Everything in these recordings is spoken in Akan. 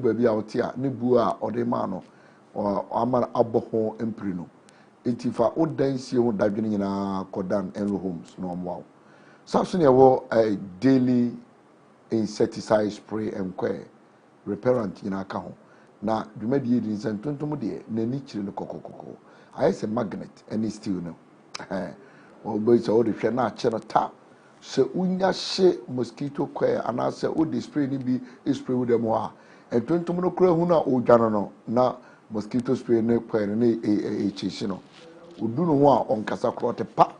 baby out here ne bua or the man or ama aboho emprino enti fa odansie ho dadwene nyina kodan enro homes no mo Samson yawo a daily insecticide spray and repellent nyina ka ho na dwumadi edi nsantontom de na ni kire no kokokoko ayese magnet any steel no o boy so de hwe na ache no ta se unya hye mosquito coil anase o de spray ni bi spray with them a entontom no kura hu na o dwa no na mosquito spray ne coil ne echichi no odu no ho a onkasa kro te pa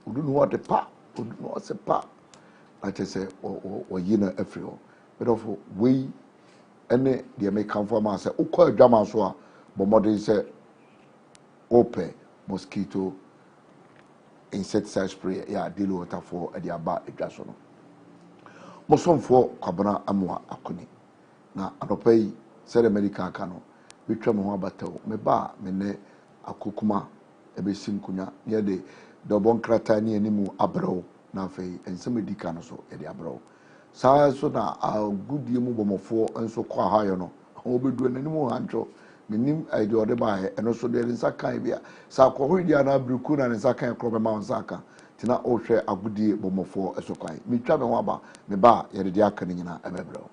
odu no ho te pa odu no se pa ate se o yina afri ho but of we ene de make come for ma se ukọ adwama so a bomodin se open mosquito insecticide spray ya deal water for the aba edwaso no mosomfo kwabona amwa akoni na anopai se the medical aka no betwa me ho abataw me ba me ne akokuma ebesim kunya ne de dobon krata ne animu abraw na afei ensem edika no so e de abraw saa so na agudie mu bomofo enso kwa hayo no obedu ananimu hancho menim ide ode ba he eno so de nsa kan bia sa kwohwe dia na abruku na nsa kan kro be ma nsa aka tina ohwe agudie bomofo eso kwan mitwa me ho aba me ba ye de aka nyina ebebraw.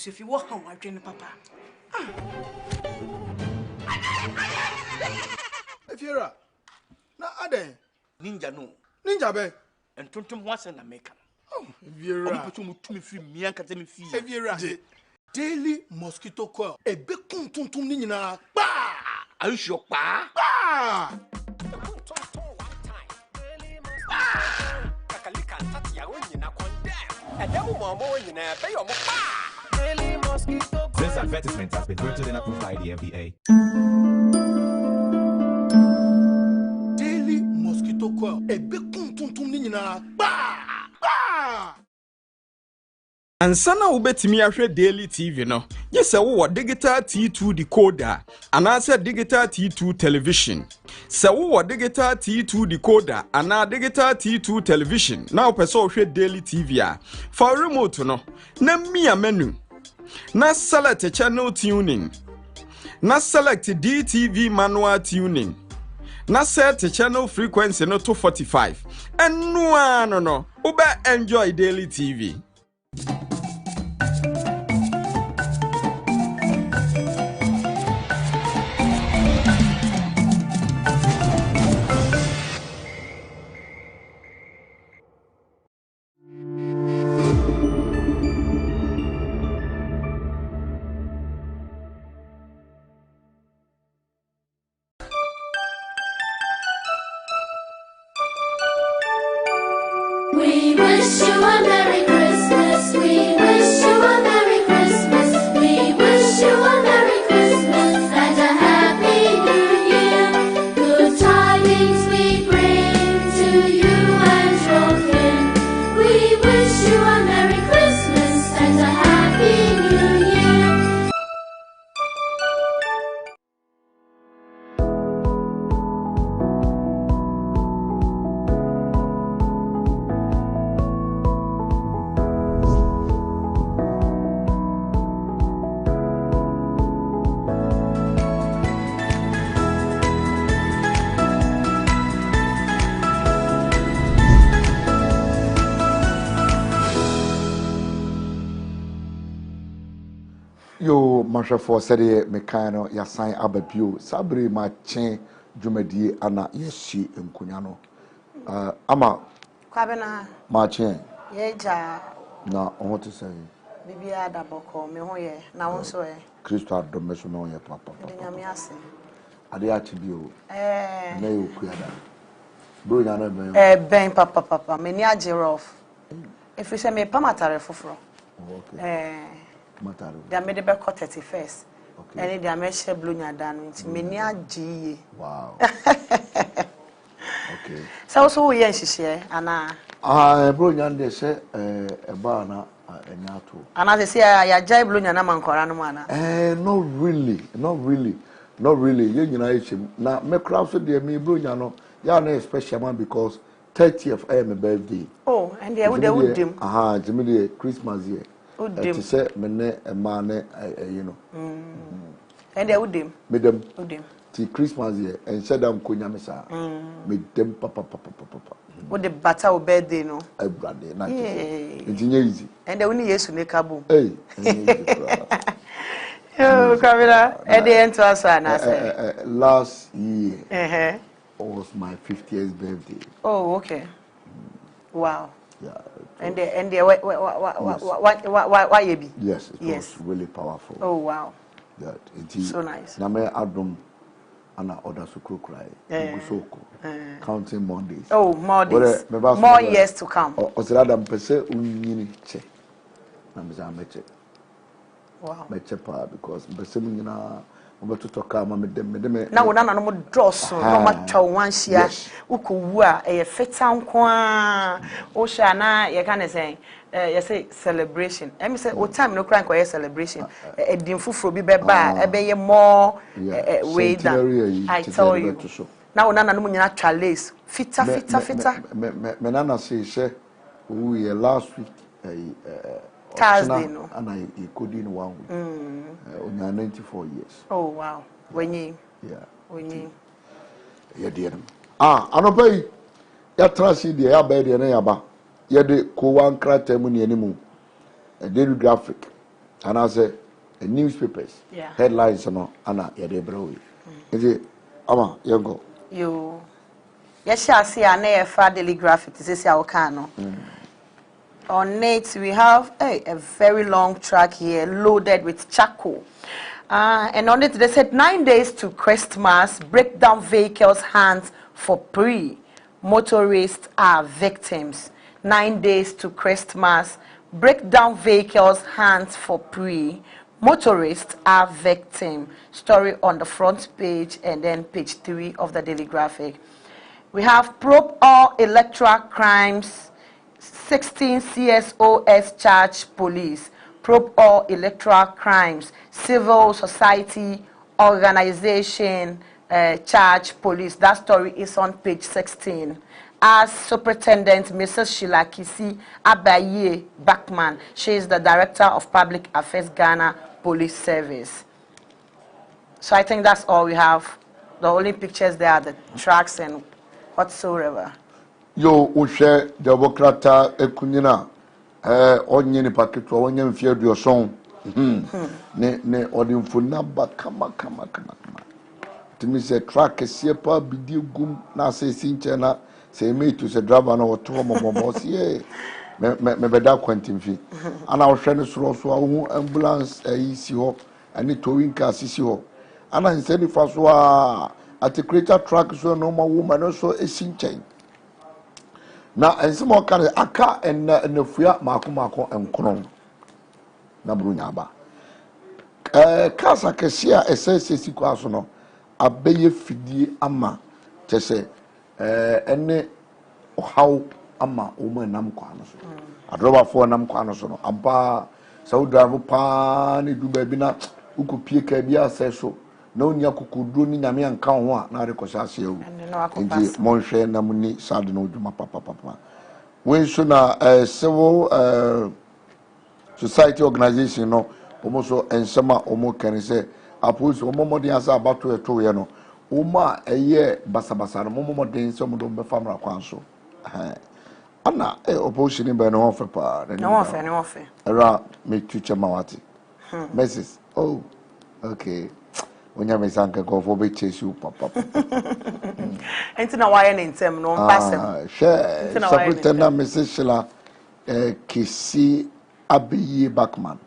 If you walk home, I train papa. If you're na ade ninja no ninja be and tontum once in America. Oh, if you're to me free me and me fee. if you're daily mosquito coil e be kuntuntum ni nyina ba Are you sure pa? ba This advertisement has been printed and approved by the FDA. daily mosquito coil e be kuntuntum ni nyina ba ba Ansana ubetimi ahwe daily TV no yese wo digital T2 decoder anase digital T2 television se wo digital T2 decoder ana digital T2 television na opese ohwe daily TV a for remote no na mia menu na select channel tuning na select DTV manual tuning na set channel frequency no 245 enu no ube enjoy daily TV. We wish you a Merry Christmas. mahwɛfoɔ sɛdeɛ mekan no yɛasan aba bio saa bere makye dwumadie ana yɛsi nkonya no ama kwabena makye yeja na ɔho te sɛ bibia da bɔkɔ me ho yɛ na wo nso yɛ kristo adɔmɛ so na ɔyɛ papa de nyame ase ade akye bio na yɛ okuada bro nya na ben papa meni agye rough if you say me pam atare foforo matare dia me de be cut 31st any dia me she blue nya da no nti meni agye ye wow okay so wo ye nhihye ana bro nya de sɛ ɛba na enya to ana se ya jai blue nya na mankora no ana not really ye nyina echem na me crowd so de me bro nya no ya na special man because 30th I am my birthday. Oh, and they would dim. Aha, Jimmy the Christmas year. Would dim. To say me a man, you know. And they would dim. Me them. Would dim. Till Christmas year and said I'm kunya mesa. Me them papa. Would the butter birthday no? I brand na. It's easy. And they only yesu ne kabu. Hey. Oh, Camila. And they enter us na say. Last year. Was my 50th birthday. Oh, okay. Wow. Yeah. And why you be? Yes, it was really powerful. Oh, wow. That it is so nice. Na me adom ana order sukru cry. Counting Mondays. Oh, more days. More years to come. Osirada mpese unyini che. Na me za meche. Wow. Meche pa because mpese munyina to talk am me na wo na no mo dross no ma twa wanhia ukowu a e feta nko a o sha na ye ka ne say ye say celebration me say o time no cry nko ye celebration edin fufuro bi beba e be ye more way than I tell you na wo na no mo nyina twa lace fita me na say she we last week Thursday no and I could in 1 week. On 94 years. Oh wow. When you yeah dear. Anopai ya trasi de ya ba de na ya ba. Ye de ko wan krata mu ne animu. A daily graphic and I say newspapers. Headlines no ana ye de brawi. Is ama yengo. You shall see a na fa daily graphic is ya oka no. On it, we have a very long track here loaded with charcoal. And on it, they said 9 days to Christmas, break down vehicles' hands for pre. Motorists are victims. 9 days to Christmas, break down vehicles' hands for pre. Motorists are victim. Story on the front page and then page 3 of the Daily Graphic. We have probe all electoral crimes. 16 CSOS charge police, probe all electoral crimes, civil society organization charge police. That story is on page 16. As Superintendent Mrs. Sheila Kisi Abaye Backman, she is the Director of Public Affairs Ghana Police Service. So I think that's all we have. The only pictures there are the tracks and whatsoever. Yo uhwe democrata ekunyina onye ni paketo onye mfie duoson ne odinfuna ba kama timi se track sie pa bidi gum na se sinche na se me to se driver na oto momomo sie me beda kwantimfi ana ohwe ne soro so ahu ambulance si ho ani towing car si ho ana nse ni fa so a articulator track so no ma woman so esinche na ensimo kan aka en fua mako enkron na brunya ba kasa kese a esesesi kwa so no abeye fidie ama tese ene ohaw ama o mo nam kwa no so adroba fo nam kwa no so no aba saudra pa ne du ba bi na ukopie ka bi aseso na onya kokoduro ni nyame anka ho a na rekosha ase ewu nti monhwe na muni sade no djuma papa when so na civil society organization no omo so ensema omo kan se apos omo modern asa abato eto ye no omo a eye basabasa no omo modern se omo do be famra kwan so ana opposition be no ofe pa no ofe era me tuche mawati mrs oh Okay. When you miss Uncle go for big chase you, papa. Ain't no why in them, no pass them. Share. Superintendent Mrs. Sheila Kisi Abiyi Backman.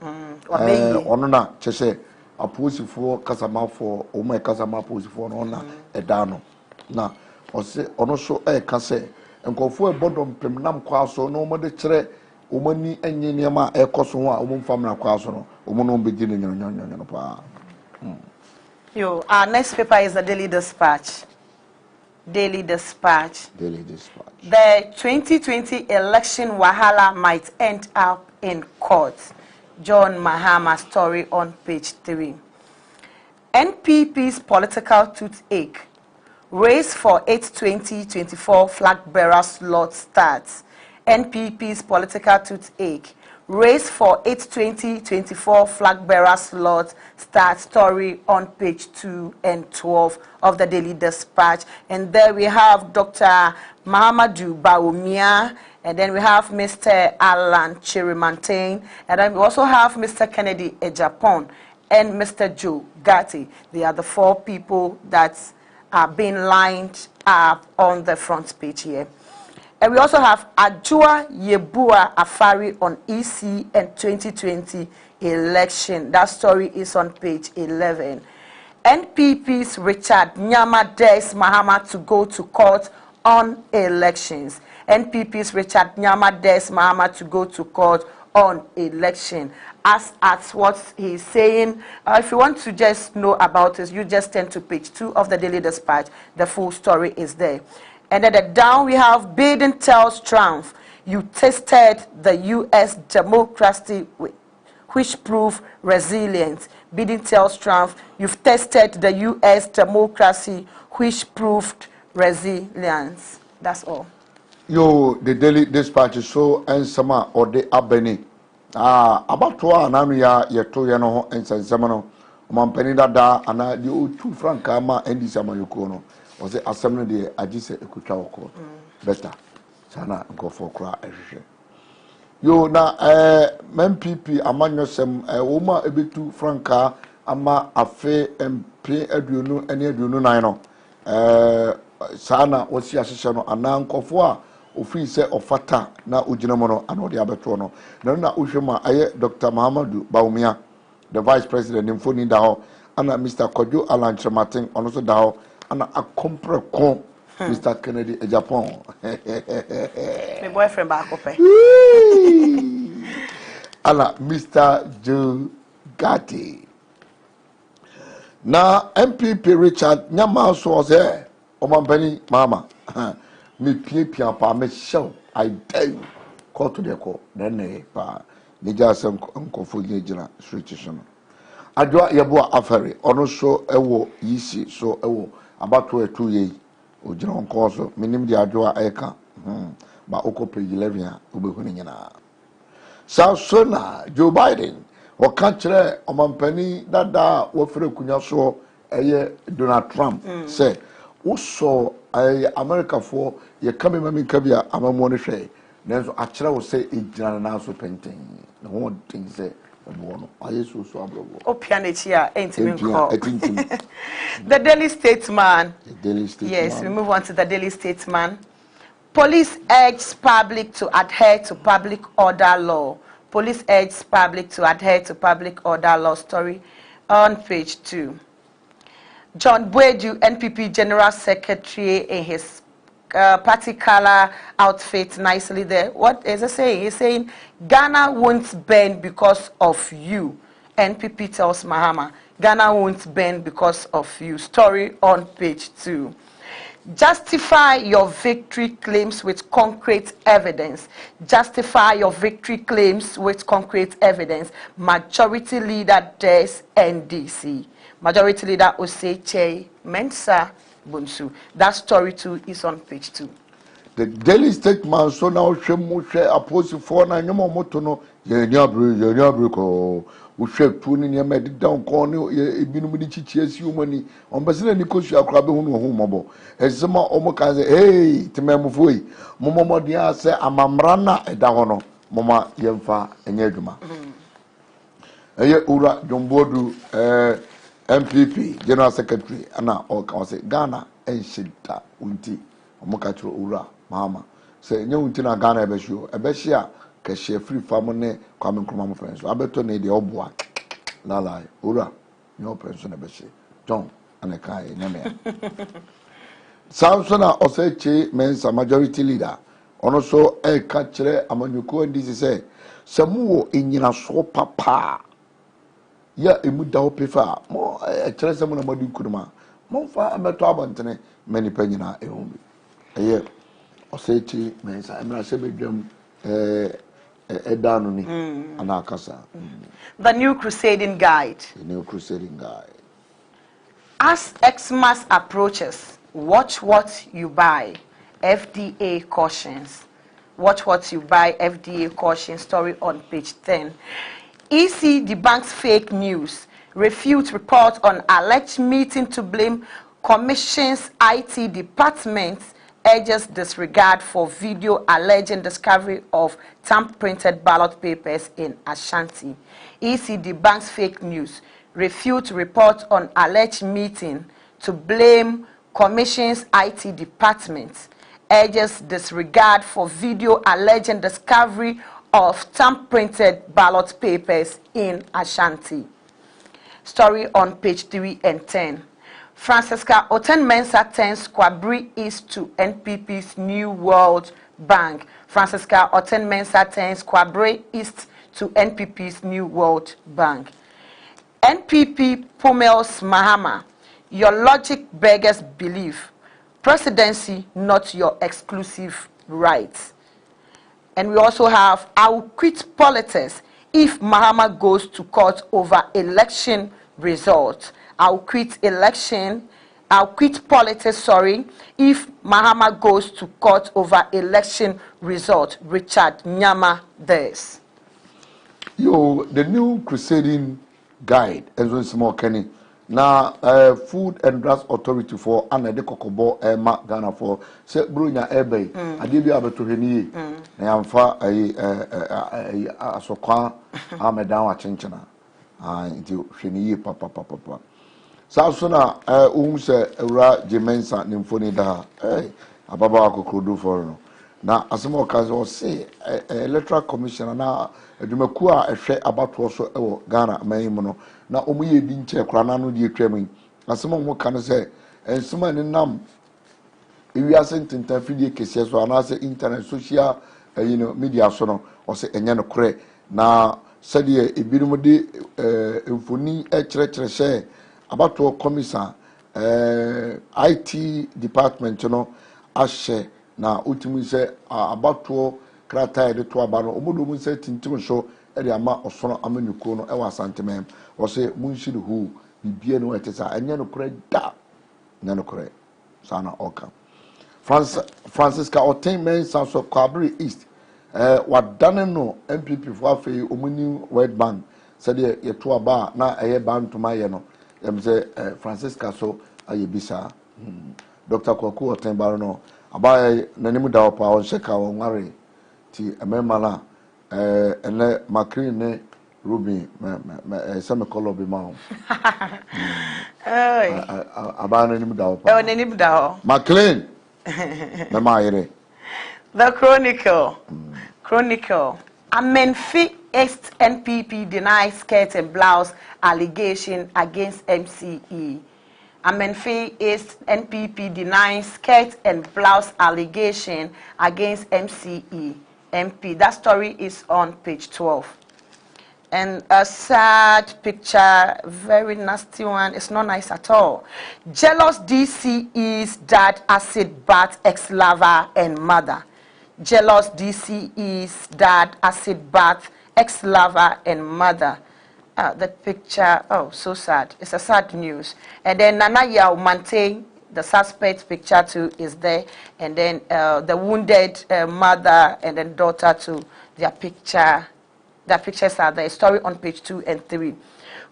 Onona, Chese, a pussy for Casama for Oma Casama pussy for Nona, a dano. Na, or say, Onosho a case, and go for a bottom Pemnam Quaso, no more the tre, Umani and Yama, a Cosoma, Umum Family Quaso, Umon beginning in pa. Yo, our next paper is the Daily Dispatch. Daily Dispatch. Daily Dispatch. The 2020 election wahala might end up in court. John Mahama story on page 3. NPP's political toothache. Race for 8/20/24 flag bearer slot starts. NPP's political toothache. Race for 8/20/24 flag bearer slot start story on page 2 and 12 of the Daily Dispatch. And there we have Dr. Mahamadou Bawumia, and then we have Mr. Alan Chirimantain, and then we also have Mr. Kennedy Ejapon and Mr. Joe Gatti. They are the 4 people that are being lined up on the front page here. And we also have Ajua Yebua Afari on EC and 2020 election. That story is on page 11. NPP's Richard Nyama dares Mahama to go to court on elections. NPP's Richard Nyama dares Mahama to go to court on election. As at what he's saying, if you want to just know about this, you just turn to page 2 of the Daily Dispatch. The full story is there. And then down we have Biden tells Trump, you tested the U.S. democracy which proved resilient. Biden tells Trump, you've tested the U.S. democracy which proved resilience. That's all. Yo, the Daily Dispatch is so and summer or the Abeni. About 2 hours ya yeto ya no and Sansamano. Mampeni da ana the 2 franc ama and this amayukono. Was the assembly de Ajise Ekucha court. Better. Sana go for cry. Yo na MPP amanyo sem woma ebetu franca ama afe MP aduonu ene aduonu nan no sana wosi ahyehyɛ no anankofo a ofi se ofata na oginamo no ana ode abeto no na ohwema aye Dr. Mahamadou Bawumia, the vice president mfoni da ho, ana Mr. Kojo Alan Chematin ono so da ho, ana akompre kon Mr. Kennedy Ejapon. My boyfriend back up. Ala Mr. Joe Gatti. Na MPP Richard Nyama so say Omampani mama. Me pia pa me show. I dare you. Call to the call. Then pa Nija sem nkofo gina street no. Adwa yebo afare ono so ewo yisi so ewo about 2 years. Ojina onko so minim di adwa eka ba oko page 11 a obehu ni nyina. South Sona Joe Biden o kan kire omampani dada wo fere kunya so eye Donald Trump say wo so America for ye kame mami kabia amamo ne hwe nenso a kire wo say ejina na so penten na ho tin say ebo aye so abrobo o pianechi a entimi nko. The Daily Statesman. The Daily Statesman. Yes, we move on to the Daily Statesman. Police urges public to adhere to public order law. Police urges public to adhere to public order law. Story on page 2. John Boedu, NPP General Secretary, in his party color outfit, nicely there. What is he saying? He's saying Ghana won't bend because of you. NPP tells Mahama, Ghana won't bend because of you. Story on page 2. Justify your victory claims with concrete evidence. Justify your victory claims with concrete evidence. Majority Leader dares NDC. Majority Leader Oseche Mensa Bunsu. That story too is on page 2. The Daily Statesman so now share opposite for na nyomo moto no ye nyabru ko wo hwe tu ni nyama di down ko ne ebinum di chichiasi umani on basina ni kosu akra be hunu ho mobo ezema omo kan say hey temamfo yi momo dia say amamra na eda ho no moma yemfa enye adwuma eye ura jombodu MPP General Secretary ana o say Ghana enshita unti omukachiro ura mama say nye unti na Ghana ebehia ka share free farm ne Kwame Nkrumah mo friends abeto ne de oboa lala ura nyo friends na behie John ana kai nyame Samson o say che mensa majority leader ono so e ka kire amanyuko ndisi say samuwo enyina so papa ya emu da opefa mo kire samu na madu kuruma mo fa ameto abantene mani panyina ehombi eye o say che mensa emra se bedwam edano ni anakasa The New Crusading Guide. The New Crusading Guide. As Xmas approaches, watch what you buy. FDA cautions. Watch what you buy. FDA caution. Story on page 10. EC debunks fake news. Refutes report on alleged meeting to blame Commission's IT department. Urges disregard for video alleging discovery of tamper-printed ballot papers in Ashanti. EC debunks fake news. Refute report on alleged meeting to blame Commission's IT department. Urges disregard for video alleging discovery of tamper-printed ballot papers in Ashanti. Story on page 3 and 10. Francisca Oten-Mensah turns Kwabri East to NPP's New World Bank. Francisca Oten-Mensah turns Kwabri East to NPP's New World Bank. NPP Pumels Mahama, your logic beggars belief. Presidency, not your exclusive rights. And we also have, I'll quit politics if Mahama goes to court over election results. I'll quit politics, if Mahama goes to court over election result. Richard Nyama this. The New Crusading Guide, as well as more Kenny. Now, Food and Drugs Authority for Anna de Kokobo, Mark Ghana for Set Brunya Ebe, Adibia Betuhini, Namfa, a Soka, Amedawa Chinchana, into Shini, Papa. Sasuna, Umse, Ura, Jemensa, Nymphoni da, Ababa Kokodu for now. As more casual say, Electoral Commissioner now, Dumakua, a share about also Ghana, Maimono. Na omuye di nche kra na no di etwam asemo mo kan se ensuma ni nam ewiase ntinta fidie kese so anase internet social media so no o se enye no kre na sade ebirum de emfoni ekyerekere she abato commission IT department no ahye na utimi se abato krata de to aba no omodo mu se tintim so eri ama osono amanyuko no e wa santemem o se munshi de hu bibie no etesa enye no kore da na no kore sana oka Francisca Oten-Mensah so Kwabri East wadane no MPP fo afei omuni World Bank said ye to aba na eye bantuma ye no em se Francisca so ayebisa Dr. Kwaku Oten-Baro no aba nanimu da opa on sheka won ware ti emema na ene Maakye ne Ruby some color be mom. Abana nim da opa. Nim da. Maakye na maire. The Chronicle. Amenfi East NPP denies skirt and blouse allegation against MCE. Amenfi East NPP denies skirt and blouse allegation against MCE MP. That story is on page 12. And a sad picture, very nasty one. It's not nice at all. Jealous DCE's dad acid bath ex-lover and mother. Jealous DCE's dad acid bath ex-lover and mother. The picture, oh, so sad. It's a sad news. And then Nana Yao maintain the suspect picture too is there. And then the wounded mother and then daughter too, their picture. The pictures are there. Story on page 2 and 3.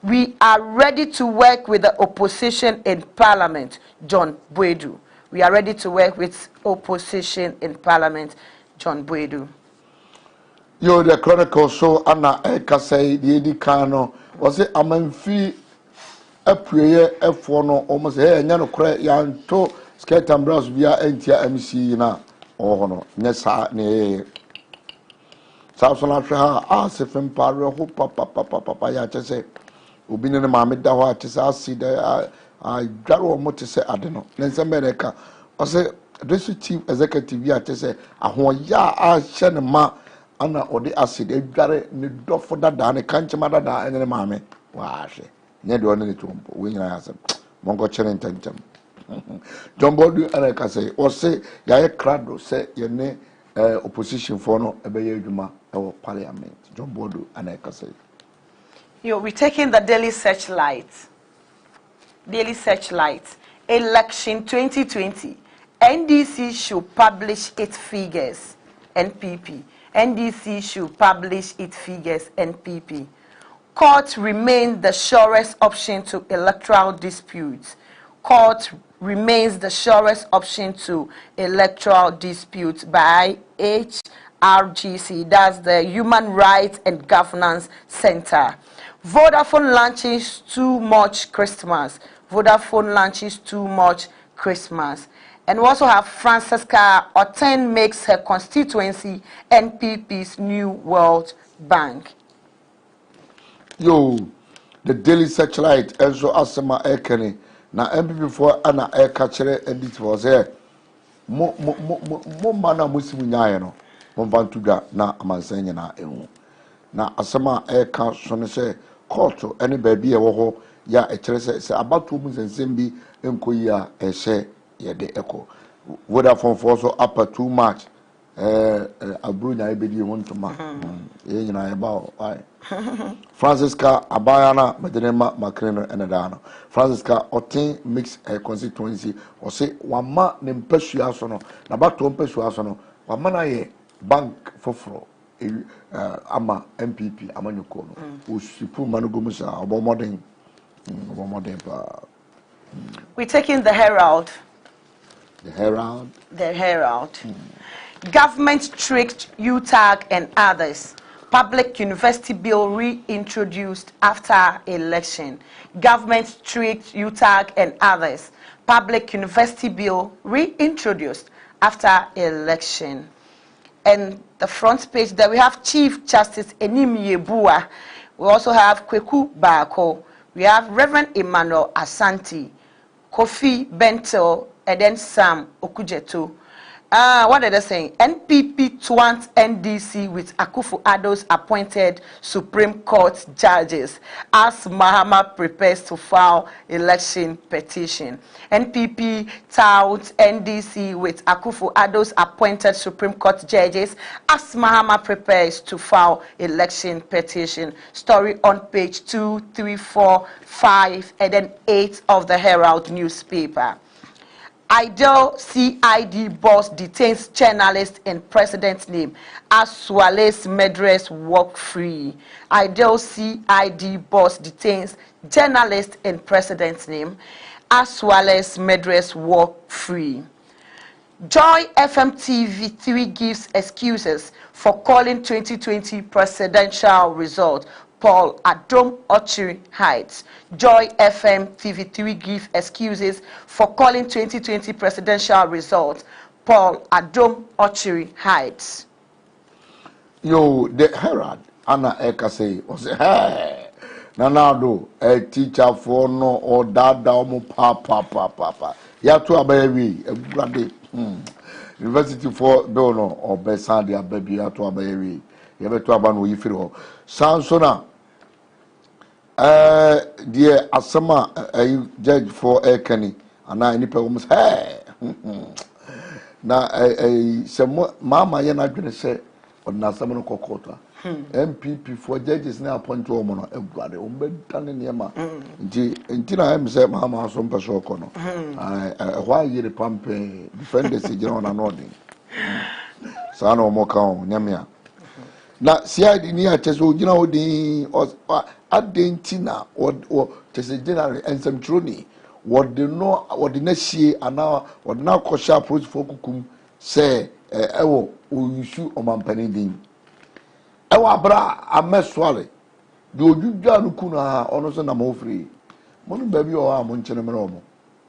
We are ready to work with the opposition in Parliament, John Boadu. We are ready to work with opposition in Parliament, John Boadu. Yo, the Chronicle so Anna Eka say the Edikano was it Amenfi apue efo no almost hey nya no kore ya nto skirt and blouse bia entia MC na oho no nya sa ne sa so na hwe ha asefem pare ho papa ya chese obi ne maame da ho achese asida a dware o mo tese ade no nense mereka o se district chief executive ya chese ahoya a hye ne ma ana odi acid adware ne dofo dada ne kanchema dada ene maame wa hwe nye de one ne tumpo we nyina asem mongo chere ntantem John Bodu ana say o se ya krado se ye ne opposition for no ebeye adwuma e parliament John Bodu ana say we're taking the daily searchlight. Daily searchlight. Election 2020. NDC should publish its figures. NPP. NDC should publish its figures. NPP. Court remains the surest option to electoral disputes. Court remains the surest option to electoral disputes by HRGC. That's the Human Rights and Governance Center. Vodafone launches too much Christmas. Vodafone launches too much Christmas. And we also have Francisca Oten makes her constituency NPP's new World Bank. Yo, the daily searchlight also asema ekene na MPP for ana ekachere edit was here. Mo mana musimu nyaye no. Mo bantuga na amansenye na ehu. Na asema eka so se court any baby ewo ho ya ekere se abatu mu sensem bi enkoyi a ehye ye de eko Vodafone for so upper too much abrunya ebedi ho ntoma ye nyina ye ba why Francisca Abayana Medenema Makreno Enedano Francisca Otin mix a constituency or say wama ne mpesua aso no na bato mpesua aso no wama na ye bank foforo ama MPP amanyuko no osipu manugomusa obomoden pa. We're taking the Herald. The Herald. The Herald. Government strict UTAG and others. Public University Bill reintroduced after election. Government strict UTAG and others. Public University Bill reintroduced after election. And the front page there we have Chief Justice Enim Yebua. We also have Kweku Bako. We have Reverend Emmanuel Asante, Kofi Bento, and then Sam Okujeto. What are they saying? NPP twants NDC with Akufo-Addo's appointed Supreme Court judges as Mahama prepares to file election petition. NPP touts NDC with Akufo-Addo's appointed Supreme Court judges as Mahama prepares to file election petition. Story on page 2, 3, 4, 5, and then 8 of the Herald newspaper. Ideal CID boss detains journalist in president's name as Suarez Medres walk free. Ideal CID boss detains journalist in president's name as Suarez Medres walk free. Joy FM TV3 gives excuses for calling 2020 presidential result. Paul Adom Ochiri hides. Joy FM TV3 gives excuses for calling 2020 presidential result. Paul Adom Ochiri hides. Yo, the Herald, Anna Ekase, was hey, Nanado, a teacher for no or dada omo papa. Ya to a baby, a bloody University for Dono or Besandia baby, ya to a baby. You have to abandon you feel. Sansona. Dear Asama, a judge for Ekani, and I nip almost hey. Now, some mamma, you're not going to say, or not someone called MPP for judges now point to woman, a brother, done in Yama. Until I am said, Mamma, some person corner. Why you the pump defenders, John and nodding. Sano Mokao, Namia. Na CID ni acheso gina odi adentina or chese general ensem troni what the no what the next year and now what now kosha approach for kukum say ewo oyusu omampani din ewa bra ameswale de ojudwa no kuna ono so na mo free Monu baby o a mo nchene mere omo.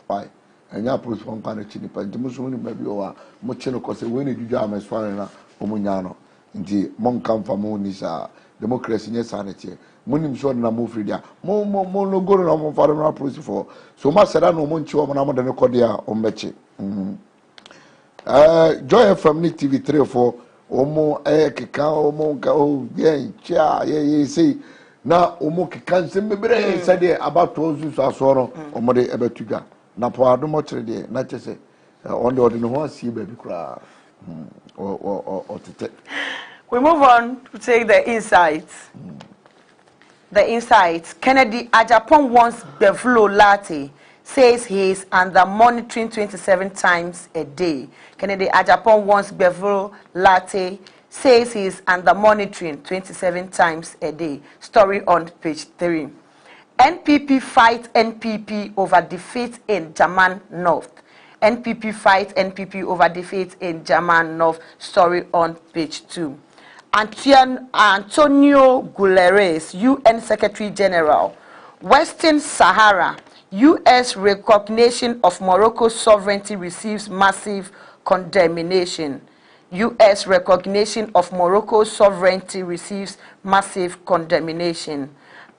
Why? Enya police phone kan echi ni pa nti muso ni baby o a mo chene ko se we na dwudwa amesware na omo nya no. Nti mon kan fa mo ni sa democracy nye sanity. Monim so na mo free dia. Mo no go na mo fa na police for. So ma sera no mo nchi o mo na mo de ne kode a o mechi. Joy FM ni TV3 for omo keka omo ka o ye cha ye say na omo keka nsem bebre say de about ozu so asoro omo de ebetuga na po adomo kire de na chese on the no ho asie ba bi kura o tete. We move on to take the insights. The insights. Kennedy Ajapon wants Bevlo latte. Says he is under monitoring 27 times a day. Kennedy Ajapon wants Bevlo latte. Says he is under monitoring 27 times a day. Story on page 3. NPP fight NPP over defeat in German North. NPP fight NPP over defeat in German North. Story on page 2. Antonio Guterres, UN Secretary General. Western Sahara. U.S. recognition of Morocco's sovereignty receives massive condemnation. U.S. recognition of Morocco's sovereignty receives massive condemnation.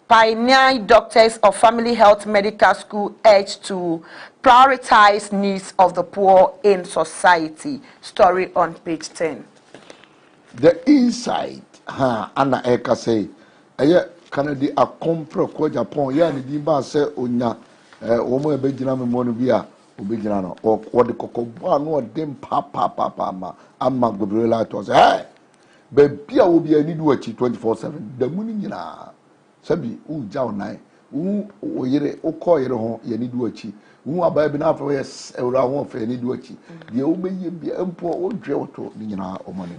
Pioneer doctors of Family Health Medical School urged to prioritize needs of the poor in society. Story on page 10. The inside, Anna Eka say, Canada a compre ko Japan, ya ni dimba se onya. Omo ebegyina me mo no bia obegyina no o de kokobua no dem pa ma amma gobrela to say hey be bia wo bia ni du achi 24/7 da mu ni nyina sabi u jaw nai u oyere o ko yere ho ye ni du achi u aba bi na afa yes ewra ho fa ni du achi de o beye bia empo o dwe woto ni nyina o mo ni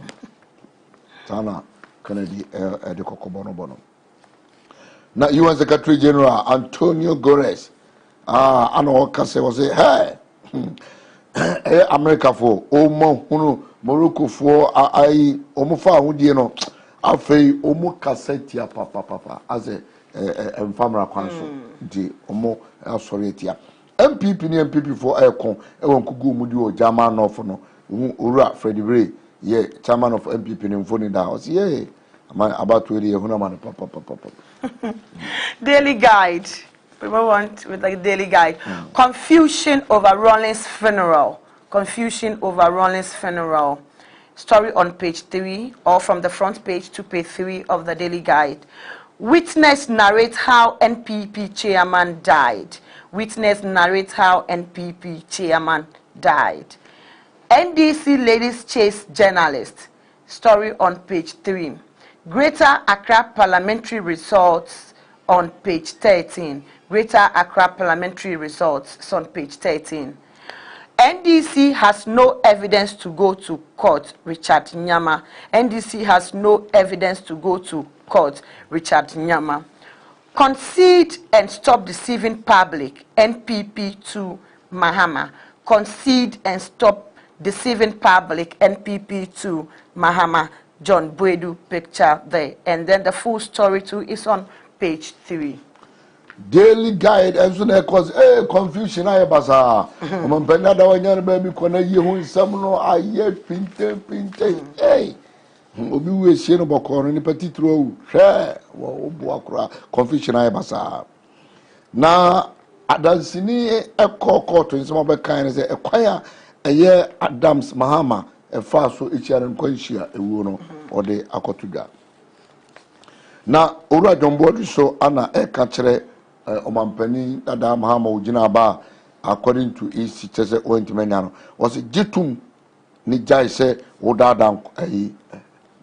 sana Kennedy de kokobono bono na UN Secretary General Antonio Guterres ano kase was say hey America for omo hunu Morocco for ai omo fa ahudie no afei omo kaseti papa as a family kwanso di omo asori etia MPP ni MPP for ekon ewon kugu mu di o German North no owura Freddie Bray ye chairman of MPP ni mfoni da o say yeah about to hear huna man papa Daily Guide. We move on with the Daily Guide. Confusion over Rawlings' funeral. Confusion over Rawlings' funeral. Story on page 3 or from the front page to page 3 of the Daily Guide. Witness narrates how NPP chairman died. Witness narrates how NPP chairman died. NDC ladies chase journalist. Story on page 3. Greater Accra parliamentary results on page 13. Greater Accra parliamentary results is on page 13. NDC has no evidence to go to court, Richard Nyama. NDC has no evidence to go to court, Richard Nyama. Concede and stop deceiving public, NPP to Mahama. Concede and stop deceiving public, NPP to Mahama. John Bwedu picture there. And then the full story too is on page 3. Daily Guide and so na cause confusion aye basa o man penda da wanya ba mi kona ye hu nsam no aye pinte hey obi we sie no bokoro ni patitro wu hwe wo bo akora confusion aye basa na adansini ekokoto nsam ba kan se ekwaya eye Adams Mahama fa so echiare nkwanhia ewu no ode akotuga na owura Jombo so ana eka kire omampani dada Mahama ugina ba according to EC chese ointimenya no was gitum ni jai se odada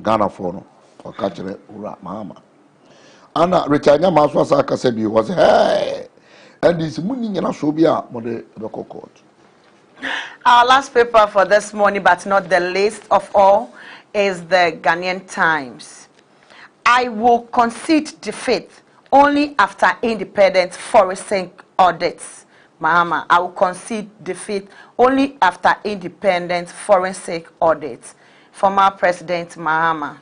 Ghana for no o ka kire owura Mahama ana Richard Nyama so asa aka se bi was hey and this muni nyina so bia mo de court. Our last paper for this morning, but not the least of all, is the Ghanaian Times. I will concede defeat only after independent forensic audits. Mahama, I will concede defeat only after independent forensic audits. Former President Mahama.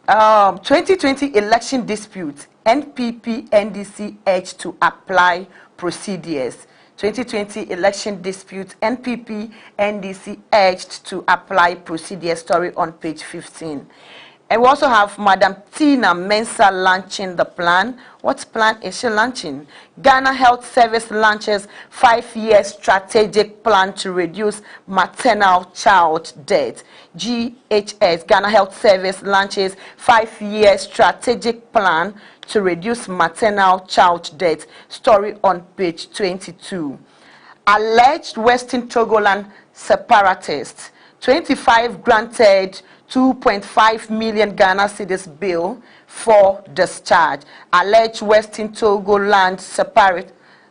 2020 election dispute NPP NDC urged to apply procedures. 2020 election dispute, NPP NDC urged to apply procedure, story on page 15. And we also have Madam Tina Mensah launching the plan. What plan is she launching? Ghana Health Service launches 5-year strategic plan to reduce maternal child death. GHS, Ghana Health Service launches 5-year strategic plan to reduce maternal child death. Story on page 22. Alleged Western Togoland separatists, 25 granted 2.5 million Ghana cedis bill for discharge. Alleged Western Togoland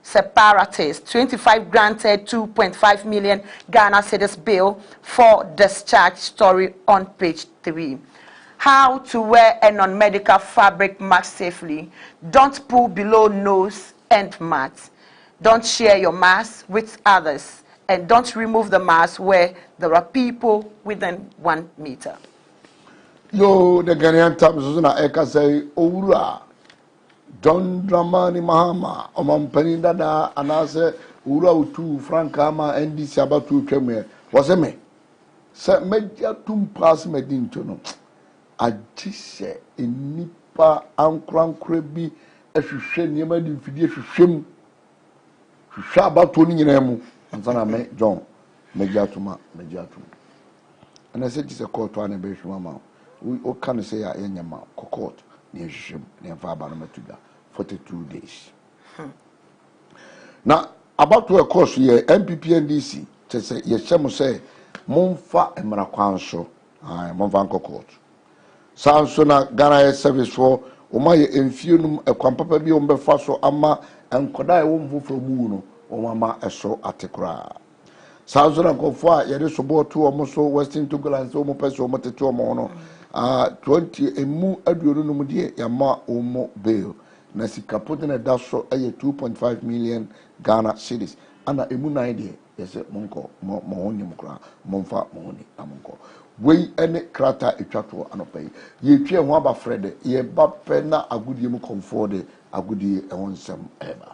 separatists, 25 granted 2.5 million Ghana cedis bill for discharge. Story on page 3. How to wear a non-medical fabric mask safely. Don't pull below nose and mouth. Don't share your mask with others. And don't remove the mask where there are people within 1 meter. Yo, the Ghanaian Times is na eka say Owura John Dramani Mahama Omampani Dada anase Owura utu Frankama NDC abatu tweme was me se media tum pass medinto no agise enipa ankrankra bi ehwehwe niema di mfidie hwehwem hwehwe abatu ni nyina mu ansana me John media tuma and say this a court to an be hwama we can say ya enyama court ni hwehwem ni mfa aba no matuda 42 days na about to a course here MPP NDC to say ye chemo say momfa emra kwanso momfa nko court sanso na Ghana service for omaye emfienum ekwampapa bi ombefa so ama enkoda e wo mfofo mu no omama eso atekura sanso na kofo a ye de support to omoso Western Togoland so mo pese omo tete omo no 20 emu aduonu no mu de yama omo bail na sika potene da so eye 2.5 million Ghana cedis ana emu na ide yese monko mo honim kra momfa mo honi amonko wei ene krata etwato anopai ye twe ho aba frede ye ba pe na agudie mu comfort agudie e wonsem eba.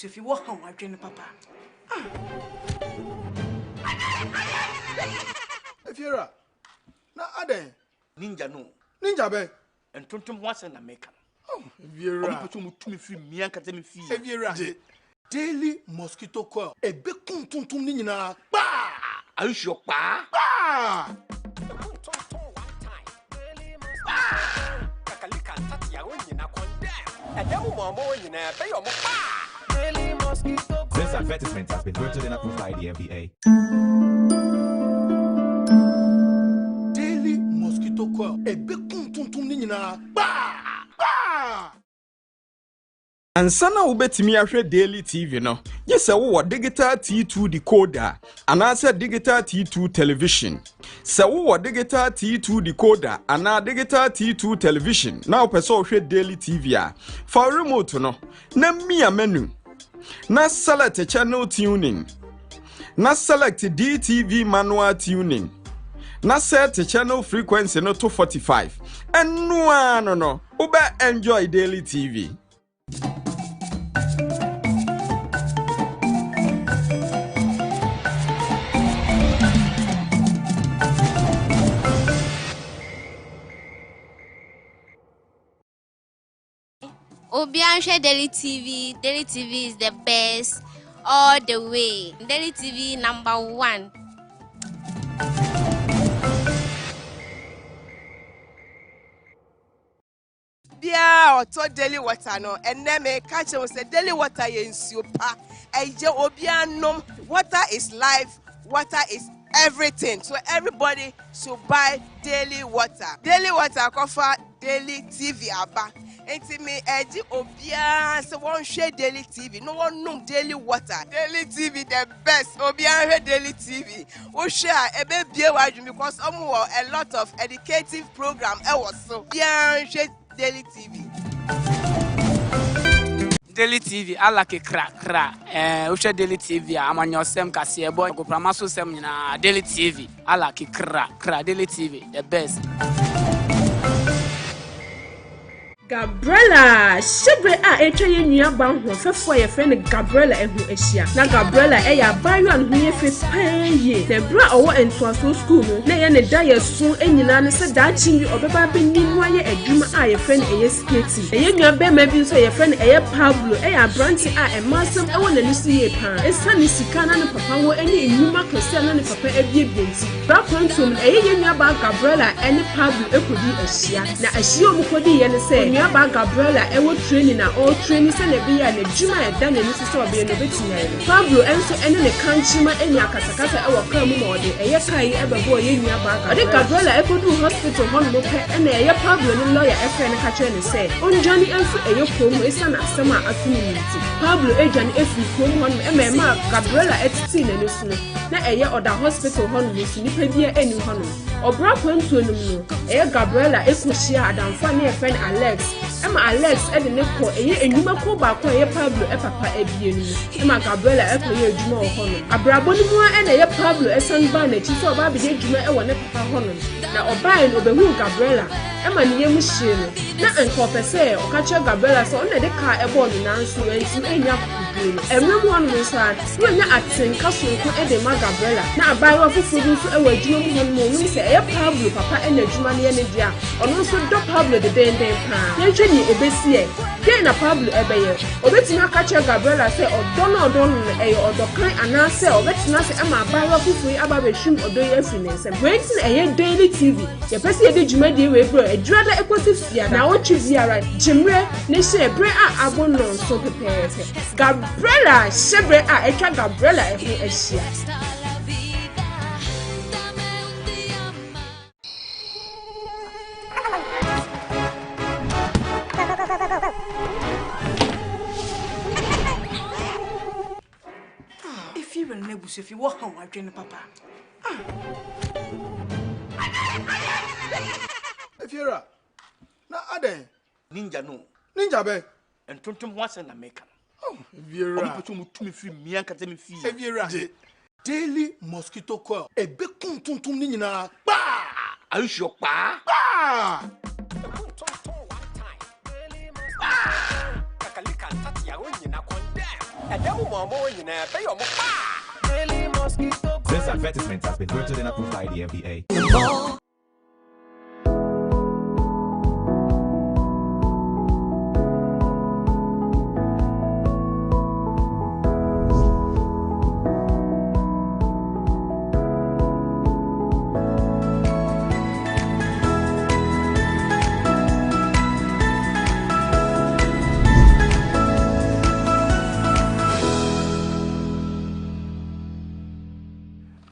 If you walk home, I train papa. If you're a Ade Ninja no. Ninja be And tontum once in America. Oh, if you're a to me free me and me fee. if you're a daily mosquito coil. A big tum nina. Bah! Are you sure, pa? Bah! This advertisement has been voted and approved by the NBA. Daily mosquito coil. A big tum nina. Bah! Bah! Ansana ubetimi ahwe daily TV no. Yes, wo digital T2 decoder anasa digital T2 television. Se wo digital T2 decoder ana digital T2 television. Na opeso hwe daily TV a. For remote no. Na mia menu. Na select channel tuning. Na select DTV manual tuning. Na set channel frequency no 245. And no. Ube enjoy daily TV. Obianshe Daily TV. Daily TV is the best all the way. Daily TV #1. obia oto daily water no enne me catch we say daily water ye nsuo pa eje obia nom water is life water is everything so everybody should buy daily water kofa daily TV aba enti me eji obia so one share daily TV no one nom daily water daily TV the best obia share daily TV we share ebe bie waju because a lot of educative program e was so obia share daily TV Daily TV ala ke kra we share daily TV amanyo sem kase e bo go pramaso sem nyina daily TV ala ke kra daily TV the best Gabriela shebre a etwa ye nua ban ho fefo ye friend Gabriela ehu ehia na Gabriela ya bayo an hu ye fe panye na bra owo entoaso school no na ye ne da ye so enyina ne se da chi bi obeba be nimu aye adwuma a ye friend eye sketi ye nua be ma bi so ye friend eye Pablo ya branch a emasem ewo na nisu ye pa esani sika na ne papa wo eni enuma kese na ne papa ebiebenti bra kwantum ye nua ba Gabriela eni Pablo ekodi ehia na ehia omukodi ye ne se Aba Gabriela ewo training na all training se na biya na juma e da na ni sisi obe no betina e Pablo enso ene ne kanchima eni akatakata ewo kan mu ma ode eye kai ebebo ye nua ba Gabriela ekodu hospital hon mo pe ene eye Pablo ni lawyer efe ne ka che ne se onjani enso eye komu esa na asema atuni nti Pablo ejani efi komu hon ma Gabriela etiti na ne sunu na eye oda hospital hon mo si nipa bia eni hon obra kwantu enum no eye Gabriela ekohia adamfa ne efe Alex Emma Alex ede ne ko eye enuma ko ba ko eye Pablo papa ebienu Emma Gabriela ekoye adwuma wo hono abrabo ni mu ene eye Pablo esan ba na chi so ba be adwuma e wo ne papa hono na obai no behu Gabriela Emma ni yemu hye no na enko pese o ka che Gabriela so na de ka ebo no nanso enti enya kudu no emre mu hono so an no nya atenka so ko ede ma Gabriela na abai wa fufu so e wa adwuma mu hono mo ni se eye Pablo papa ene adwuma ne ne dia ono so do Pablo de den pa ni ebesi e den na Pablo ebeye obetina aka che Gabriela se odo no eyo odokan anase obetina se ama abawa fufu aba behwim odo ye afi ne nsem wentin eye daily TV ye pese ye de dwuma de we bro edurada ekosi fia na wo twi biara jimre ne se ebre a abono so pepepe Gabriela shebre a etwa Gabriela ehu ehia If you will never see if you walk on my train, Papa. If you're a Ninja no. ninja be, And tontum once in America. oh, if you're a To me free me and me fee. if you're a daily mosquito coil, a big tum nina, bah, Are you sure, pa? bah. This advertisement has been printed and approved by the FDA.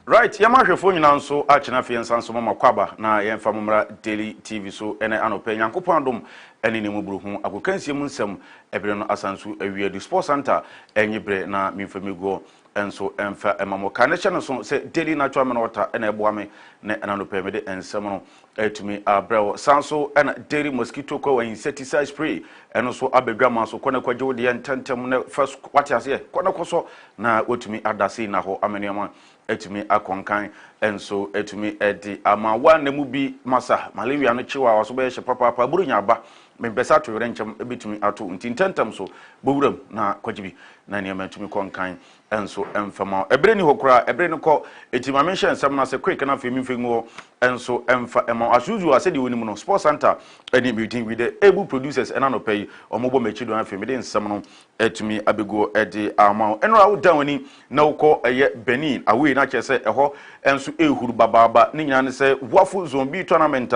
Right, yamahwefo nyina nso achina fe nsanso mama kwaba na yemfa momra daily TV so ene anope nyankopon adom ene ne muburu hu akokansie mu nsem ebere no asanso awie di sports center enyebre na mimfamego enso emfa emamo kaneche no so se daily natural men water ene eboame ne anope mede ensem no etumi abrawo sanso ene daily mosquito ko insecticide spray eno so abedwama so kone kwaje wode entantem ne first watiase kone koso na otumi adase na ho ameniama etumi akonkan enso etumi edi ama wan mu bi masa malaria no chiwa waso be hye papa burunya ba me besa to yore nkyem ebetumi ato ntintantam so bowuram na kwajibi na ne etumi konkan enso emfama ebre ni hokura ebre ni ko etima mention nsam na se quick na femi fengo enso emfa ema asuzu ase de woni mu no sports center any meeting with the able producers and no pay omobo mechi do afemi de nsam no etumi abego edi ama eno awu dan wani na uko eye Benin awe na chese eho enso ehuru bababa ni nyina ne se waful zombi tournament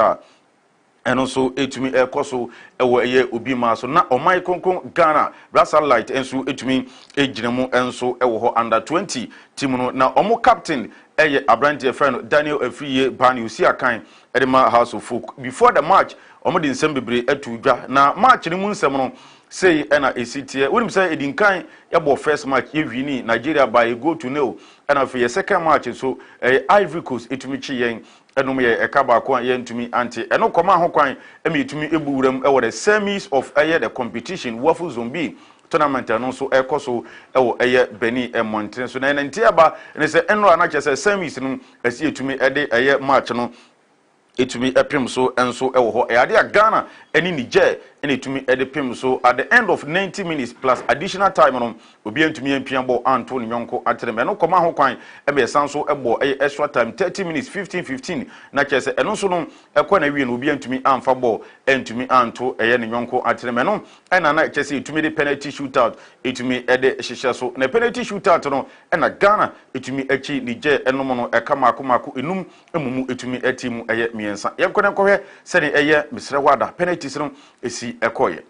and also etumi ekoso ewo eye obi ma so na omai konkron Ghana Brasa Light enso etumi ejinemu enso ewo ho under 20 team no na omo captain eye Abrante friend Daniel Afriye Bani usi akan edema House of Folk before the match omo di nsem bebre atudwa na match ni mu nsem no say ena esitie wonim say edinkan yebo first match yewini Nigeria by go to nil and for your second match so Ivory Coast etumi chi yen enum ye ekaba ko ye ntumi anti eno koma ho kwan emi etumi ebuwuram e the semis of the competition wafu zombie tournament no so ekoso ewo Beni Mountain so na ntiaba ne se eno anache se semis no esi etumi de match no etumi epim so enso ewo ho ade a Ghana eni Niger eni etumi edepim so at the end of 90 minutes plus additional time no obi entumi empia ball anto ne yonko atreme no koma ho kwan ebe sanso ebo extra time 30 minutes 15 na chese eno so no ekwa na wie no obi entumi amfa ball entumi anto ne yonko atreme no ena na chese etumi de penalty shootout etumi ede hihye so na penalty shootout no ena Ghana etumi achi Niger enom no ekamakomako enum emumu etumi atimu miensa yenkone kohwe sene misre wada penalties no esi ekoye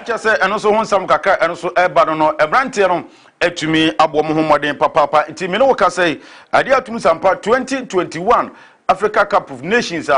chese eno so honsam kaka eno so eba no ebrante no etumi abo mo homoden papa nti me no woka sei ade atum sampa 2021 Africa Cup of Nations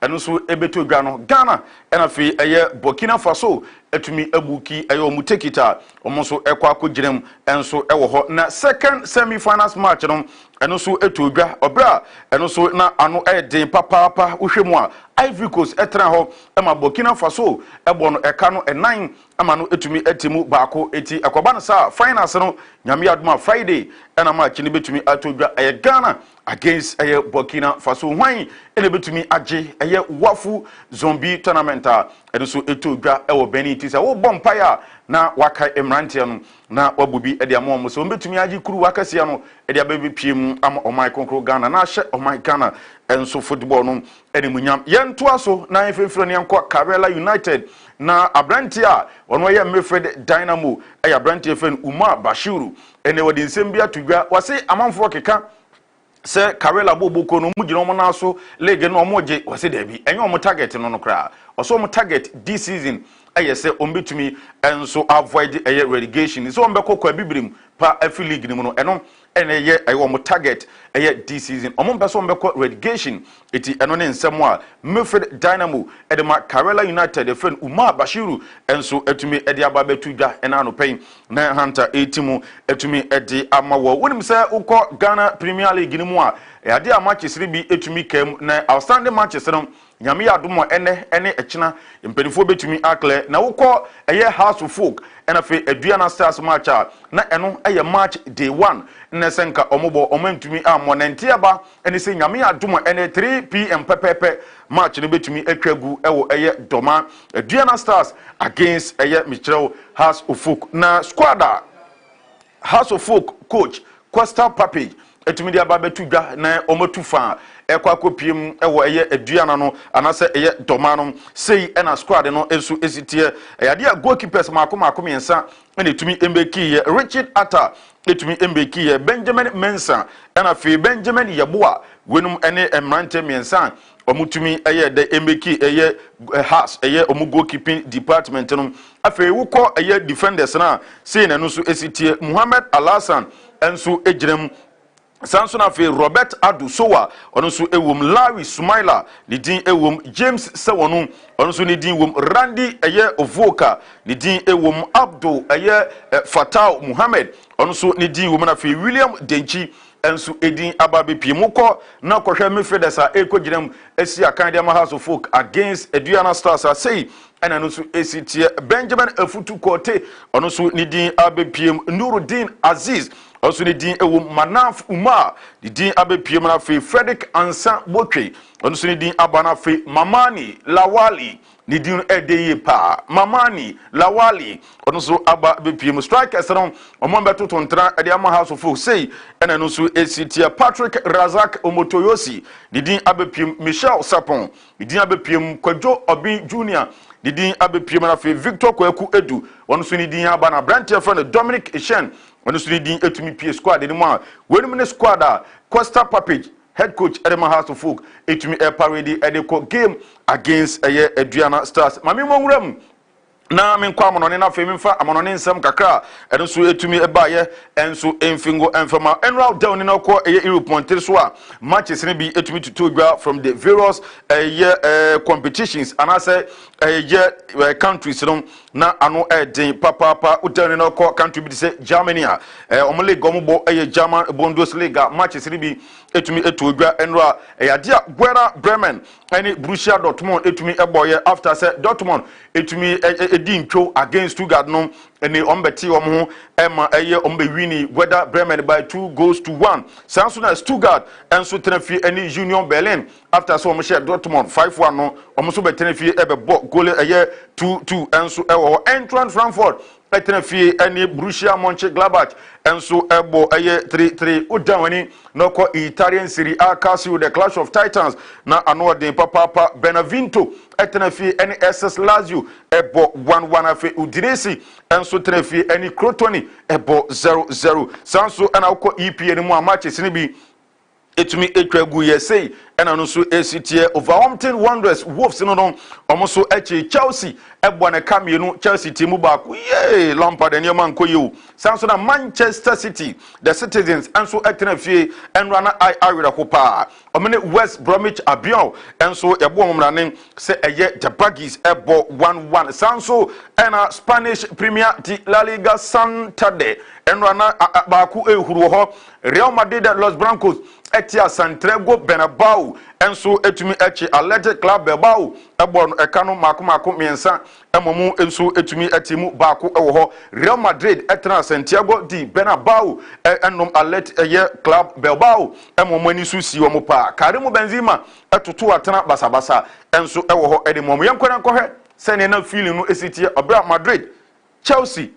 eno so ebeto dwa no Ghana ena fi Burkina Faso etumi abuki omutekita omo so ekwa akogirem enso ewo ho na second semi-finals match no eno so etodwa obra eno so na ano den papa wohwemu a Ivory Coast etra ho ema Burkina Faso ebo no eka no enan ama no etumi etimu baako eti akoba no sa finals no nyame adoma Friday ena match ni betumi atodwa Ghana against Burkina Faso hwan ene betumi age wafu zombie tournament eno so etodwa ewo Beni tisa wo bompaya na waka emrantia no na wabubi ede amom so betumi age kuru wakasia no ede ababe piem ama omai konkro Ghana na hye omai Ghana enso football no ene munyam yento aso na efefro ne enko Karela United na Abrantia ono ye Mefred Dynamo Abrantia fen Umar Bashiru ene wodi nsem bia tudwa wase amanfo keka se Karela Boboko no mugire omo na so league no omoje wase da bi enye omo target no kra oso omo target this season say ombetumi enso avoid relegation so ombeko kwa bibrim pa afi league ni mu no eno ene omo target this season omo mpeso ombeko relegation eti eno ne nsemo a Mefred Dynamo edema Karela United friend Umar Bashiru enso etumi edi ababetudwa ena anopen na Hunter etimu etumi edi amawo wonim se ukọ Ghana Premier League ni mu a ade a matches bi etumi kem na outstanding matches no nyame adomo ene echina mpenifo betumi akle na ukọ House of Folk ena fe Aduana Stars match na eno match day 1 na senka omobo omantumi amonentia ba ene se nyame adomo ene 3 pm pepepe match no betumi atwagu ewo Doma Aduana Stars against Michel House of Folk na squad House of Folk coach Costa Papi etumi dia ba betudwa na omotufa ekwa kopiem ewo eye aduana no anase eye domano sei ena squad no enso esitie yade a goalkeepers mako miensa ene tumi embeki Richard Atta etumi embeki Benjamin Mensah ena fe Benjamin Yeboa wenum ene emrante miensa omutumi eye de embeki eye has eye omu goalkeeping department no afi wukọ eye defenders na sei na no so esitie Muhammad Alhassan enso ejirem Samson afi Robert Adu Sowa ono so ewom Larry Sumaila ni din ewom James Sewonu ono so ni din ewom Randy eye Ovoka ni din ewom Abdul eye Fatau Muhammad ono so ni din ewom na afi William Denchi enso edin ababe piemukọ na kọhwẹ midfielders ekogirem esi akan dem House of Folk against Aduana Stars say ena no so esitie Benjamin Afutu Kote ono so ni din abepiem Nuruddin Aziz also ni din ewo Manaf Umar ni din abepiem na fe Frederick Ansa Botwe ono so ni din abana fe Mamani Lawali ni din edeye pa Mamani Lawali ono so aba bepiem strikers no omombe totontra ede ama House of Folk say ena no so esitie Patrick Razak Omotoyosi ni din abepiem Michel Sapon ni din abepiem Kwadwo Obi Junior ni din abepiem na fe Victor Kwaku Edu ono so ni din abana Brantia friend Dominic Eshen ono so ni din etumi pie squad ni mo a wenum ne squad a Costa Papage head coach Edema House of Folk etumi parade edeko game against Aduana Stars mami monwuram na menkwa amonone na fe memfa amonone nsam kakra enso etumi ebaye enso enfingo enfama enround down na ko Europe montir so a matches ne bi etumi tutogwa from the various competitions and I say countries no na ano den papa udan na ko country bi say Germany a omle gombo German Bundesliga matches ne bi etumi etogwa enro yade a Werder Bremen any Borussia Dortmund etumi eboye after say Dortmund etumi edintwo against Stuttgart no ene ombeti ho ema ombe wini Werder Bremen by 2-1 sanso na Stuttgart enso tenafi any Union Berlin after so omhye Dortmund 5-1 no omso betenafi ebebo goal 2-2 enso ewo Eintracht Frankfurt etenafi any Borussia Mönchengladbach enso ebo 3-3 udawani no ko Italian Serie A Calcio the Clash of Titans na anode papa Benevento etenafi any SS Lazio ebo 1-1 afi Udinese enso tenafi any Crotone ebo 0-0 sanso ana uko EPA ni mu matches ni bi etumi etwagu yesei ena no so esitie Wolverhampton Wanderers Wolves no no omoso echi Chelsea ebo na kamienu Chelsea timu baako ye Lampard ene man koye sanso na Manchester City the Citizens enso etena fie enra na awira hopa omene West Bromwich Albion enso ebo omrane se eye the Baggies ebo 1-1 sanso ena Spanish Premier La Liga Santander enra na baako ehuru ho Real Madrid Los Blancos etia Santiago Bernabeu enso etumi echi Athletic Club Bilbao ebo no ekano mako miensa emomu enso etumi etimu baako ewo ho Real Madrid etra Santiago de Bernabeu enom Athletic Club Bilbao emomu ani so si omo pa Karim Benzema etoto atena basabasa enso ewo ho edimomu yenkwana nkɔhwɛ sene na feeling no esitie Obra Madrid Chelsea